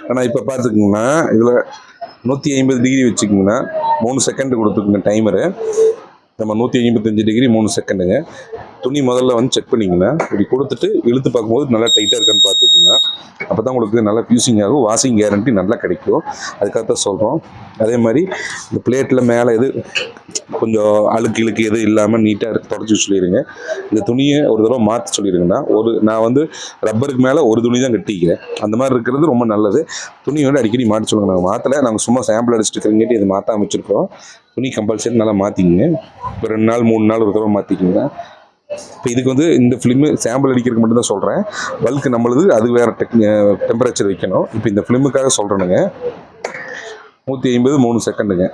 ஆனால் இப்போ பார்த்துக்குங்கன்னா இதில் 150 டிகிரி வச்சுக்கிங்கன்னா 3 செகண்ட் கொடுத்துக்குங்க டைமரு. நம்ம 155 டிகிரி 3 செகண்டுங்க. துணி முதல்ல வந்து செக் பண்ணிங்கன்னா இப்படி கொடுத்துட்டு இழுத்து பார்க்கும்போது நல்லா டைட்டாக இருக்கான்னு பார்த்துக்குங்க. அப்போ தான் உங்களுக்கு நல்லா ஃபியூசிங் ஆகும், வாஷிங் கேரண்டி நல்லா கிடைக்கும். அதுக்காகத்தான் சொல்கிறோம். அதே மாதிரி இந்த பிளேட்டில் மேலே எது கொஞ்சம் அழுக்கு எதுவும் இல்லாமல் நீட்டாக தொடச்சி சொல்லிடுங்க. இந்த துணியை ஒரு தடவை மாற்ற சொல்லிடுங்கன்னா நான் வந்து ரப்பருக்கு மேலே ஒரு துணி தான் கட்டிக்கிறேன். அந்த மாதிரி இருக்கிறது ரொம்ப நல்லது. துணி வந்து அடிக்கடி மாற்ற சொல்லுங்கள். நாங்கள் மாற்றலை, நாங்கள் சும்மா சாம்பிள் அடிச்சுட்டு இருக்கிறங்காட்டி இது மாற்ற அமைச்சிருக்கோம். துணி கம்பல்சரி நல்லா மாற்றிக்கிங்க. இப்போ 2 நாள் 3 நாள் ஒரு தடவை மாற்றிக்கிங்க. இப்போ இதுக்கு வந்து இந்த ஃபிலிமு சாம்பிள் அடிக்கிறதுக்கு மட்டும்தான் சொல்கிறேன். பல்க் நம்மளுது அது வேறு டெம்பரேச்சர் வைக்கணும். இப்போ இந்த ஃபிலிமுக்காக சொல்கிறேனுங்க. 150 3 செகண்டுங்க.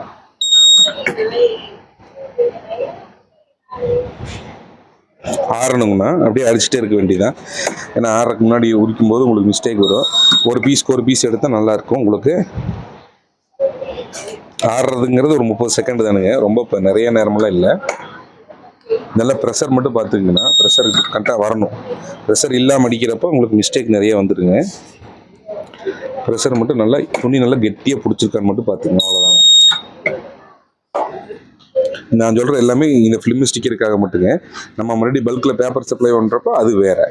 ஆறணுங்கன்னா அப்படியே அடிச்சுட்டே இருக்க வேண்டியதான். ஏன்னா ஆறதுக்கு முன்னாடி உரிக்கும் போது உங்களுக்கு மிஸ்டேக் வரும். ஒரு பீஸ் எடுத்தால் நல்லாயிருக்கும். உங்களுக்கு ஆறுறதுங்கிறது ஒரு 30 செகண்ட் தானுங்க. ரொம்ப இப்போ நிறைய நேரமெல்லாம் இல்லை. நல்லா ப்ரெஷர் மட்டும் பார்த்துக்கிங்கன்னா ப்ரெஷர் கரெக்டாக வரணும். ப்ரெஷர் இல்லாமல் அடிக்கிறப்போ உங்களுக்கு மிஸ்டேக் நிறைய வந்துடுங்க. ப்ரெஷர் மட்டும் நல்லா துணி நல்லா கெட்டியாக பிடிச்சிருக்கான்னு மட்டும் பார்த்துக்கணும். அவ்வளோதாங்க. நான் சொல்கிற எல்லாமே இந்த ஃபிலிம் ஸ்டிக்கருக்காக மட்டுங்க. நம்ம மறுபடியும் பல்கில் பேப்பர் சப்ளை பண்ணுறப்போ அது வேறு.